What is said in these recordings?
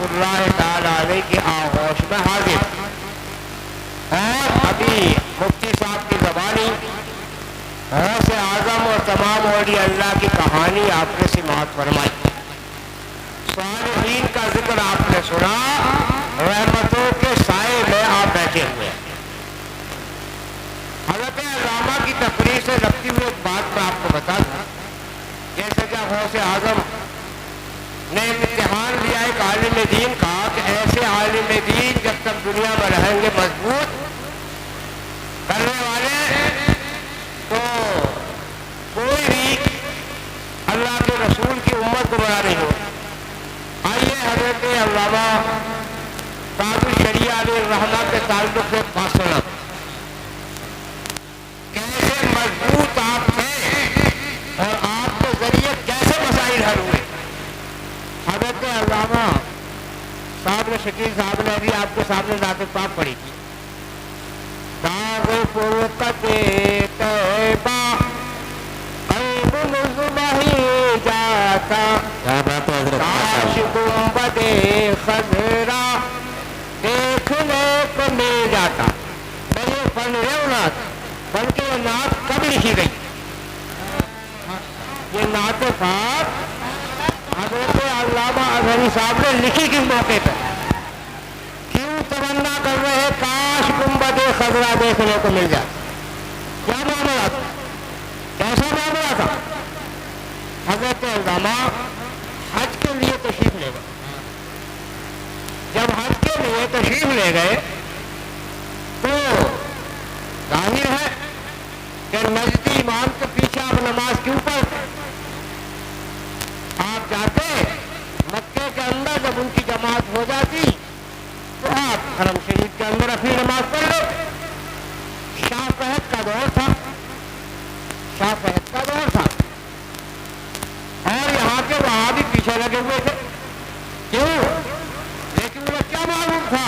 اللہ تعالی علیہ کی آغوش میں حاضر. اور ابھی مفتی صاحب کی زبانی غوث اعظم اور تمام اولیاء اللہ کی کہانی آپ نے سماعت فرمائی. صالحین کا ذکر آپ نے سنا. رحمتوں کے سائے میں آپ بیٹھے ہوئے ہیں. حضرت علامہ کی تقریر سے لگتی ہوئی ایک بات میں آپ کو بتا دوں. جیسے کہ غوث اعظم نے امتحان لیا ایک عالم دین کا کہ ایسے عالم دین جب تک دنیا میں رہیں گے مضبوط کرنے والے تو کوئی بھی اللہ کے رسول کی امت کو بڑا نہیں ہو. آئیے حضرت علامہ تاج الشریعہ علیہ الرحمہ کے تعلق سے فاصلہ کیسے مضبوط آپ تھے اور آپ کے ذریعے کیسے مسائل حل ہوئے. حضرت علامہ صاحب نے شکیل صاحب نے ابھی آپ کے سامنے ذات پاک پڑھی تھی. داغ فرقت طیبہ قلب مزمحی جاتا کاش گنبد خضرا دیکھنے کو مل جاتا. میرے فن نعت بلکہ یہ نعت کب لکھی گئی؟ یہ نعت پاک حضرت علامہ اظہری صاحب نے لکھی کس موقع پہ؟ کیوں تمنا کر رہے کاش گنبد خضرا دیکھنے کو مل جائے؟ کیا معاملہ تھا؟ کیسا معاملہ تھا؟ حضرت علامہ حج کے لیے تشریف لے گئے. جب حج کے لیے تشریف لے گئے تو ظاہر ہے کہ نزدی امام کے پیچھے آپ نماز کیوں پڑھتے؟ آپ جاتے مکے کے اندر جب ان کی جماعت ہو جاتی تو آپ حرم شریف کے اندر اپنی نماز پڑھ لو. شاہ فہد کا دور تھا. شاہ فہد کا دور تھا اور یہاں کے وہاں بھی پیچھے لگے ہوئے تھے. کیوں؟ لیکن انہیں کیا معلوم تھا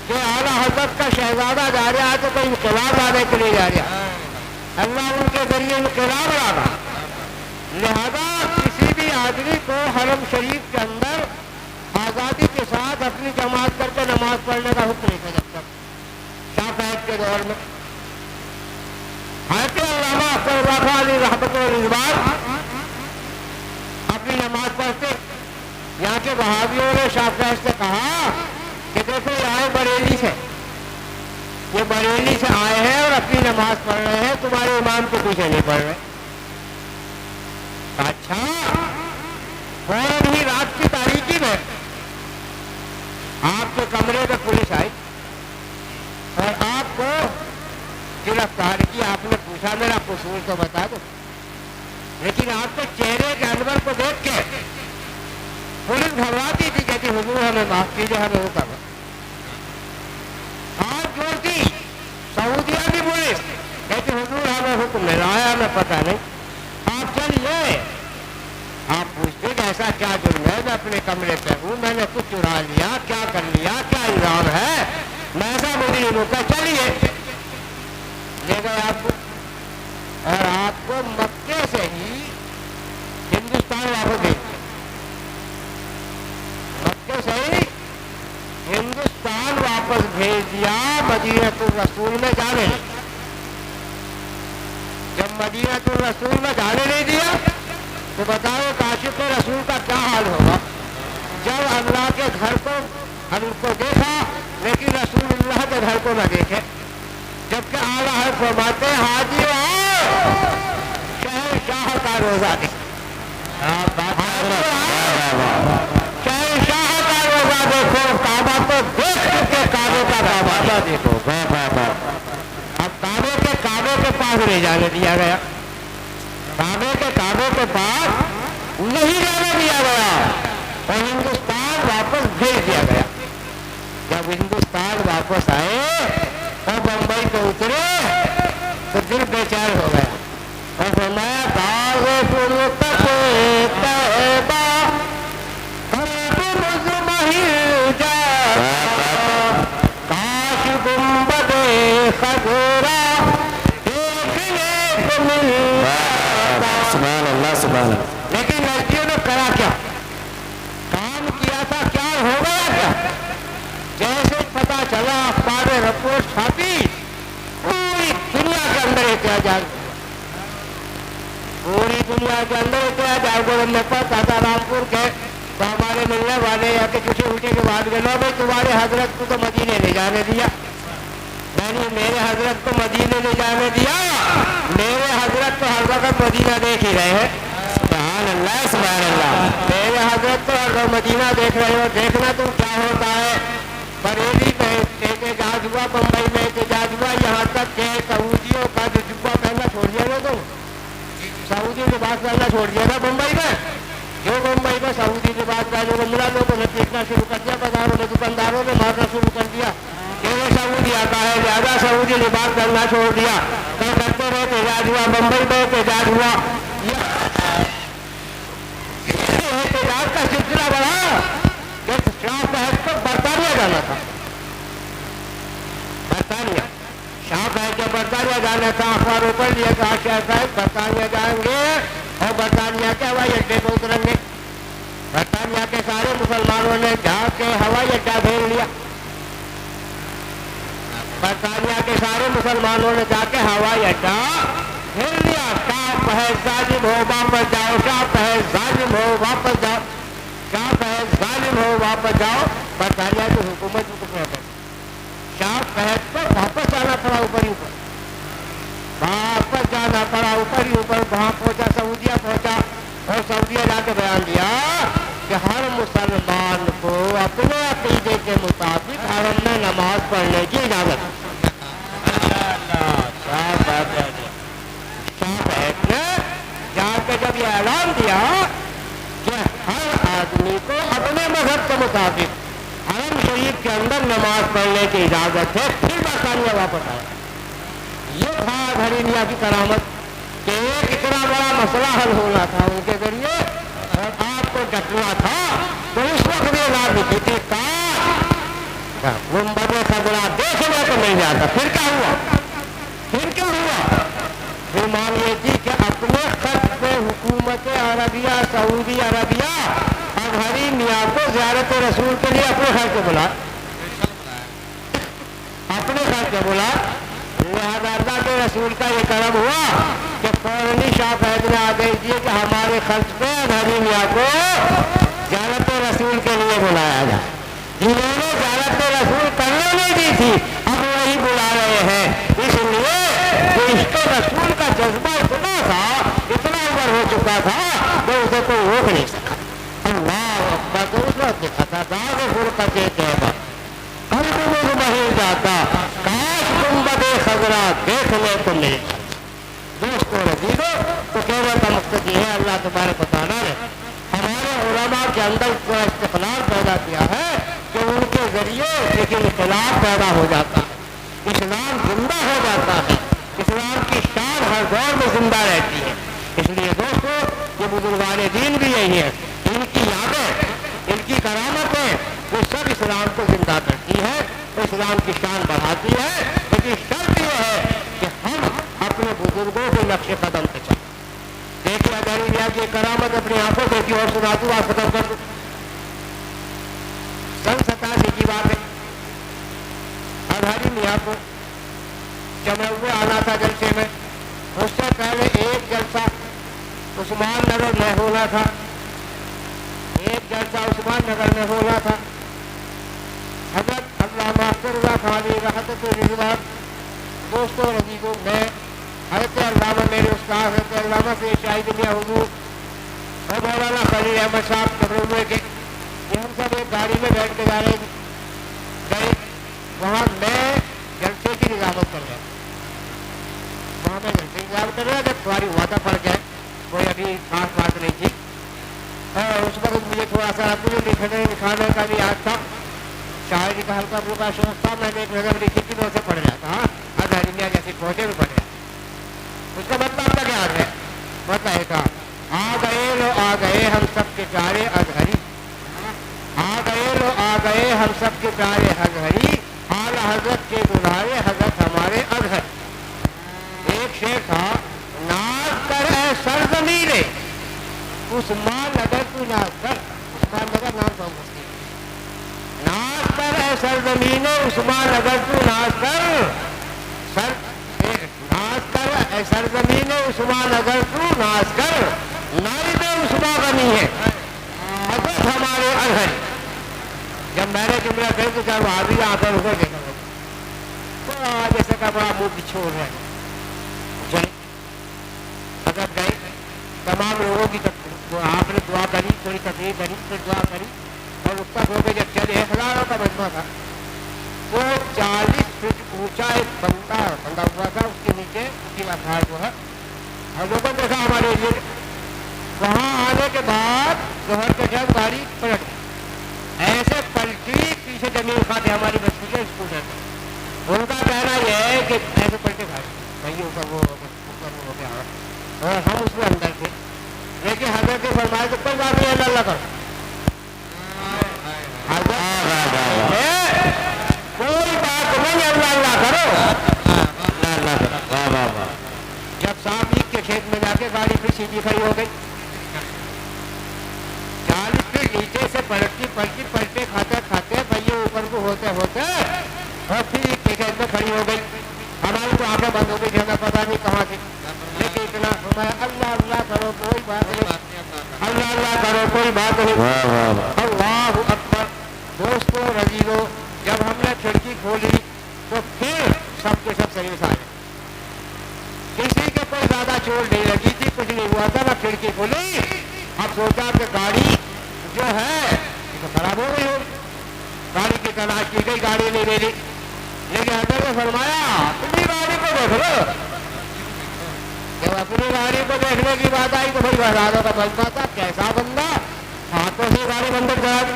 کہ اعلیٰ حضرت کا شہزادہ جا رہا ہے تو کوئی انقلاب لانے کے لیے جا رہا ہے. اللہ ان کے ذریعے انقلاب لانا. لہذا کسی بھی آدمی کو حرم شریف کے اندر آزادی کے ساتھ اپنی جماعت کر کے نماز پڑھنے کا حکم نہیں تھا جب تک شاہ فہد کے دور میں. حضرت علامہ اختر اللہ خان علیہ رحمت و رضوان اپنی نماز پڑھتے. یہاں کے وہابیوں نے شاہ فہد سے کہا کہ دیکھو یہ آئے بریلی سے, یہ بریلی سے آئے ہیں اور اپنی نماز پڑھ رہے ہیں, تمہارے امام کے پیچھے نہیں پڑھ رہے. اچھا, فوراً ہی رات کی تاریکی میں آپ کے کمرے پہ پولیس آئی اور آپ کو گرفتار کیا. آپ نے پوچھا میرا قصور تو بتا دو, لیکن آپ کے چہرے کے انور کو دیکھ کے پولیس گھبراتی تھی, کہتی حضور ہمیں معاف کیجیے, ہمیں وہ کر ہاتھ جوڑتی. سعودیہ کی پولیس کہتی حضور ہمیں حکم ملا ہے, ہمیں پتہ نہیں, آپ چلیے. آپ پوچھتے کہ ایسا کیا جرم ہے, میں اپنے کمرے پہ ہوں, میں نے کچھ چرا لیا, کیا کر لیا, کیا الزام ہے, میں ایسا مجرم ہوں, چلیے. لے گئے آپ کو اور آپ کو مکے سے ہی ہندوستان واپس بھیج دیا. مکے سے ہی ہندوستان واپس بھیج دیا, مدینۃ الرسول میں جانے. جب مدینۃ الرسول میں جانے نہیں دیا تو بتاؤ کاشف رسول کا کیا حال ہوگا. جب اللہ کے گھر کو ہم کو دیکھا لیکن رسول اللہ کے گھر کو نہ دیکھے, جبکہ اعلیٰ حضرت فرماتے حاجی آؤ شہنشاہ کا روزہ دیکھو, شہنشاہ کا روزہ دیکھو, کعبہ تو دیکھ کے کعبے کا کعبہ دیکھو. اب کعبے کے پاس نہیں جانے دیا گیا, کعبے کے پاس نہیں جانے دیا گیا اور ہندوستان واپس بھیج دیا گیا. جب ہندوستان واپس آئے اور بمبئی پہ اترے تو دل بے چین ہو گیا اور فرمایا داغ فرقت طیبہ قلب مزمحل جاتا کاش گنبد خضرا دیکھنے کو مل جاتا. سبحان اللہ, سبحان اللہ. لیکن لڑکیوں نے کرا کیا, کام کیا تھا, کیا ہو نے رپورٹ چھاپی پوری دنیا کے اندر احتجاج ہوا، پوری دنیا کے اندر احتجاج ہوا۔ میں پڑھتا تھا رامپور کے تو ہمارے ملنے والے یا کہ کسی الٹے کے بعد گئے، لو بھائی تمہارے حضرت کو تو مدینے لے جانے دیا، یعنی میرے حضرت کو مدینے لے جانے دیا، میرے حضرت تو ہر وقت مدینہ دیکھ ہی رہے ہیں، سبحان اللہ سبحان اللہ، میرے حضرت تو ہر وقت مدینہ دیکھ رہے ہو، دیکھنا تم کیا ہوتا ہے۔ بریلی میں احتجاج ہوا، بمبئی میں احتجاج ہوا، یہاں تک کہ سعودیوں کا جو جبہ پہننا چھوڑ دیا نا، تم سعودی لباس پہننا چھوڑ دیا تھا بمبئی میں، جو بمبئی میں سعودی لباس پہننے کو ملا لوگوں نے پیٹنا شروع کر دیا، بازاروں میں دکانداروں نے مارنا شروع کر دیا کہ وہ سعودی آتا ہے زیادہ سعودی لباس پہننا چھوڑ دیا، کل کرتے رہے احتجاج ہوا، بمبئی میں احتجاج ہوا، احتجاج کا سلسلہ بڑھا کہ شاہ صاحب کو برطانیہ جانا تھا، برطانیہ شاہ صاحب کو برطانیہ جانا تھا، اخباروں پر لیا کہا شاہ صاحب برطانیہ جائیں گے اور برطانیہ کے ہوائی اڈے پہ اتریں گے، برطانیہ کے سارے مسلمانوں نے جا کے ہوائی اڈا بھیج لیا، برطانیہ کے سارے مسلمانوں نے جا کے ہوائی اڈا بھیج لیا، شاہ ہے ظالم ہو واپس جاؤ، شاہ ہے ظالم ہو واپس جاؤ، شاہ ہے ظالم ہو واپس جاؤ، برطانیہ کی حکومت کو کتنا ہے، شاہ فہد کو واپس جانا پڑا، اوپر ہی اوپر واپس جانا پڑا، اوپر ہی اوپر وہاں پہنچا، سعودیہ پہنچا اور سعودیہ جا کے بیان دیا کہ ہر مسلمان کو اپنے عقیدے کے مطابق حرم میں نماز پڑھنے کی اجازت ہے۔ شاہ صاحب نے جا کے جب یہ اعلان دیا کہ ہر آدمی کو اپنے مذہب کے مطابق حرم شریف کے اندر نماز پڑھنے کی اجازت ہے، پھر برطانیہ واپس آیا۔ یہ تھا اظہری میاں کی کرامت کہ ایک اتنا بڑا مسئلہ حل ہونا تھا ان کے ذریعے اور آپ کو ڈٹنا تھا، تو اس وقت یہ بات لکھی تھی گنبد خضرا دیکھنے کو نہیں جاتا، پھر کیا ہوا، پھر کیا ہوا، پھر مان یہ تھی کہ اپنے خط پہ حکومت عربیہ سعودی عربیہ اظہری میاں کو زیارت رسول کے لیے اپنے خط پہ بلا، اپنے خط پہ بلا، لہٰذا اللہ کے رسول کا یہ کرم ہوا کہ فوراً شاہ فہد نے آدیش دیے کہ ہمارے خرچ پہ اظہری میاں کو زیارت رسول کے لیے بلایا جائے، جنہوں نے زیارت رسول کرنے نہیں دی تھی اب وہی بلا رہے ہیں، اس لیے کہ عشق رسول کا جذبہ اتنا تھا، اتنا اوپر ہو چکا تھا کہ اسے کوئی روک نہیں سکا۔ اللہ اکبر، تو اس وقت دیکھا تھا داغ فرقت طیبہ قلب مطمئن جاتا، کاش گنبد خضرا دیکھنے کو مل جاتا۔ دوستو رضیدو، تو کہنے کا مقصد یہ ہے اللہ تبارک و تعالیٰ نے ہمارے علماء کے اندر کو استقلال پیدا کیا ہے کہ ان کے ذریعے ایک انقلاب پیدا ہو جاتا ہے، اسلام زندہ ہو جاتا ہے، اسلام کی شان ہر دور میں زندہ رہتی ہے۔ اس لیے دوستو یہ بزرگان دین بھی یہی ہے، ان کی یادیں، ان کی کرامتیں وہ سب اسلام کو زندہ کرتی ہے، اسلام کی شان بڑھاتی ہے، لیکن شرط یہ ہے کہ ہم اپنے بزرگوں کے نقش قدم پہ چلیں۔ دیکھیے اظہری میاں کی کرامت اپنی آنکھوں دیکھی اور سنا دوں، آپ ختم کر دوں۔ سن 87 کی بات ہے، اظہری میاں کو جمع ہوئے آنا تھا جلسے میں، اس سے پہلے ایک جلسہ عثمان نگر میں ہونا تھا، ایک جلسہ عثمان نگر میں ہونا تھا۔ حضرت علامہ اختر خالی رحمت رضوان، دوستوں رضیدوں، میں حضرت علامہ میرے استاد حضرت علامہ سے شاہد میاں حضور اور مولانا خلیل احمد صاحب قبر ہوئے کے، یہ ہم سب ایک گاڑی میں بیٹھ کے جا رہے تھے، گئے وہاں میں جلسے کی نظامت کر رہا، وہاں میں جلسے کی نظامت کر رہا تھا، تمہاری وعدہ پڑ گئے، کوئی ابھی خاص بات نہیں تھی، اور اس وقت مجھے تھوڑا سا اپنے لکھانے کا بھی یاد تھا، شاعری کا ہلکا پھلکا شوق تھا، میں نے ایک نظر لکھی تھی میں اسے پڑھ رہا تھا، اظہری میاں جیسے پہنچے میں پڑھ رہا، اس کا مطلب تک یاد ہے، مطلب ہے تھا آ گئے لو آ گئے ہم سب کے پیارے اظہری، آ گئے لو آ گئے ہم سب کے پیارے اظہری، اعلی حضرت کے دلارے حضرت ہمارے اظہر۔ ایک شعر تھا، ناز کر اے سرزمینے عثمان نگر تو ناز کر، عثمان نگر نام تھا، ناز کر اے سرزمین عثمان اگر تو ناز کر، ناز کر اے سرزمین عثمان اگر تو ناز کر، نائب عثمان غنی ہے حضرت ہمارے ارحل۔ جب میں نے جملہ کہی تو کیا وہابی آ کر ادھر دیکھا تو جیسے کہ بڑا منہ پچھوڑ ہے، چلے حضرت گئے، تمام لوگوں کی آپ نے دعا کری، تھوڑی تقریر کری، پھر دعا کری اور اس تک ہو کے جب چلے، ہزاروں کا مجمع تھا، وہ 40 فٹ اونچا ایک بندہ ہوا تھا، اس کے نیچے اس کی آثار جو ہے ہم لوگوں نے دیکھا ہمارے ایریے میں۔ وہاں آنے کے بعد ظہر کے ٹائم گاڑی پلٹ گئی، ایسے پلٹی پیچھے زمین کھاتے ہماری بچی کے اسکول ہے، ان کا کہنا یہ ہے کہ ایسے پلٹے کھائے بھائی اوپر وہ ہو گیا اور ہم اس میں اندر تھے، لیکن حضرت فرمائے تو کوئی بات نہیں، اللہ کرو، کوئی بات نہیں، اللہ کرو، جب صاحب عید کے کھیت میں جا کے گاڑی پھر سیدھی کھڑی ہو گئی، 40 فٹ نیچے سے پلٹے کھاتے کھاتے بھائی اوپر کو ہوتے ہوتے اور پھر عید کے کھیت میں کھڑی ہو گئی۔ ہماری تو آنکھیں بند ہو گئی، ہمیں پتا نہیں کہاں تھی، لیکن اتنا اللہ کرو کوئی بات نہیں، اللہ کرو کوئی بات نہیں، اللہ اکبر۔ دوستو رضیلو، جب ہم نے کھڑکی کھولی تو پھر سب کے سب صحیح سے آئے، کسی کے کوئی زیادہ چوٹ نہیں لگی تھی، کچھ نہیں ہوا تھا، میں کھڑکی کھولی، اب سوچا کہ گاڑی جو ہے یہ تو خراب ہو گئی ہو، گاڑی کی تلاش کی گئی، گاڑی نہیں ملی، لیکن حضرت نے فرمایا اپنی گاڑی کو دیکھ لو، جب اپنی گاڑی کو دیکھنے کی بات آئی تو بھائی ہزاروں کا بندہ تھا، کیسا بندہ، ہاتھوں سے گاڑی بندر کرا دی،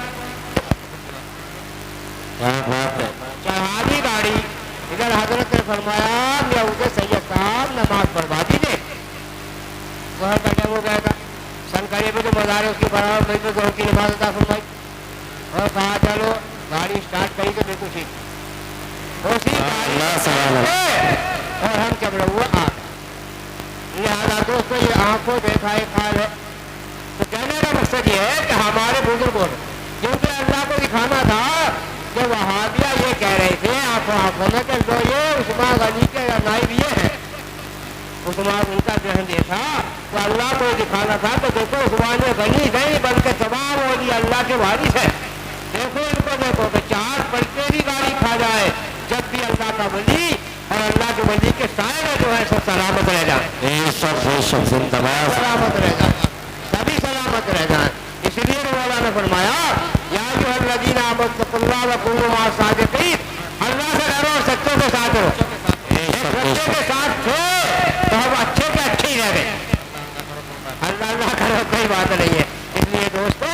چڑھا دی گاڑی، ادھر حضرت نے فرمایا میاں سید صاحب نماز پڑھوا دیجیے، ظہر کا ٹائم ہو گیا تھا، سن قریب جو مزار ہے اس کی برابر میں ظہر کی نماز عطا فرمائی اور کہا چلو گاڑی اسٹارٹ کری تو بالکل ٹھیک اسی اور ہم چل رہے ہوئے آ گئے، لہٰذا دوستو یہ آنکھوں دیکھا ایک حال ہے، تو کہنے کا مقصد یہ ہے کہ ہمارے بزرگوں نے کیونکہ اللہ کو دکھانا تھا کہ وہابیہ یہ کہہ رہے تھے آنکھوں میں کہ جو یہ عثمان غنی کے نائب یہ ہے، عثمان ان کا ذہن دیکھا تو اللہ کو دکھانا تھا کہ دیکھو عثمان غنی نہیں بلکہ تمام اولیاء اللہ کے وارث ہے، دیکھو ان کو دیکھو کہ 4 پلٹے بھی گاڑی کھا جائے جب بھی اللہ کا ولی اور اللہ کے ولی کے سائے میں جو ہے سب سلامت رہ جائیں، سلامت رہ جائیں، سبھی سلامت رہ جائیں۔ اس لیے مولا نے فرمایا یا ایھا الذین آمنوا اتقوا اللہ وکونوا مع الصادقین، اللہ سے ڈرو اور سچوں کے ساتھ رہو، سچوں کے ساتھ تھے تو ہم اچھے کے اچھے ہی رہ گئے، اللہ کرو کوئی بات نہیں ہے۔ اس لیے دوستو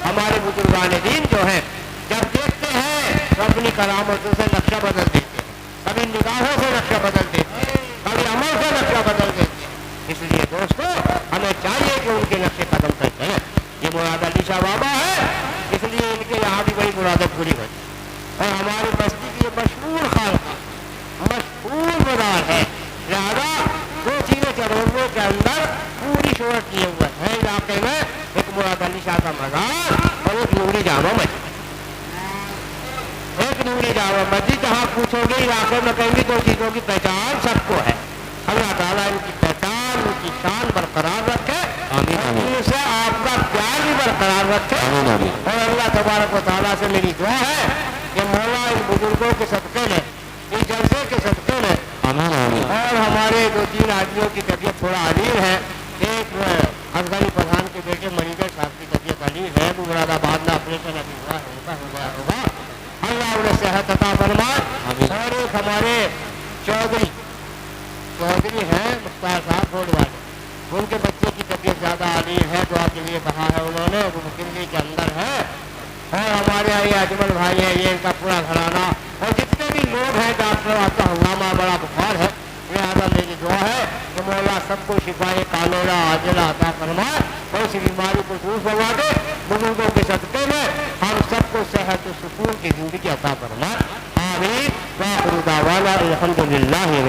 ہمارے بزرگان دین جو ہیں جب دیکھتے ہیں تو اپنی کرامتوں سے نقشہ بدل دیتے ہیں، کبھی نگاہوں سے نقشہ بدل دیتے ہیں، کبھی عمل سے نقشہ بدل دیتے ہیں، اس لیے دوستو ہمیں چاہیے کہ ان کے نقشے قدم پر چلیں۔ یہ مراد علی شاہ بابا ہے، اس لیے ان کے یہاں بھی بڑی مرادیں پوری ہوئی، اور ہماری بستی کی یہ مشہور خانقاہ مشہور مزار ہے، لہٰذا 2 چیزیں چڑھونے کے اندر پوری شہرت کیے ہوئے ہے علاقے میں، ایک مراد علی شاہ کا مزار اور ایک نوری جامع مسجد، ایک نوری جامع مسجد جہاں پوچھو گے علاقے میں کہیں گے 2 چیزوں کی پہچان سب کو ہے، اللہ تعالیٰ ان کی پہچان ان کی شان برقرار رکھے، ان سے آپ کا پیار بھی برقرار رکھے، اور اللہ تبارک و تعالیٰ سے میری دعا ہے کہ مولا ان بزرگوں کے صدقے میں، اس جلسے کے صدقے میں، اور ہمارے 2-3 آدمیوں کی طبیعت تھوڑا علیل ہے، ایک افغانی پردھان کے بیٹے منیجر صاحب کی طبیعت علیل ہے، وہ مراد آباد میں آپریشن ابھی ہوا ہے، ان کا ہو گیا ہوگا، اللہ انہیں صحت عطا فرمائے، اور ایک ہمارے چودھری ہیں مختار صاحب روڈ والے، ان کے بچے کی طبیعت زیادہ علیل ہے، دعا کے لیے کہا ہے انہوں نے، وہ دلی کے اندر ہے، اور ہمارے یہاں یہ اجمل بھائی ہے، یہ ان کا پورا گھرانہ اور جتنے بھی لوگ ہیں ڈاکٹر آپ کا ہنگامہ بڑا بخار ہے، لہٰذا میری دعا ہے کہ مولا سب کو شفائے کاملہ عاجلہ عطا فرمائے اور اس بیماری کو دور فرما دے، بزرگوں کے صدقے میں ہم سب کو صحت و سکون کی زندگی عطا فرمائے، آمین، وآخر دعوانا الحمدللہ۔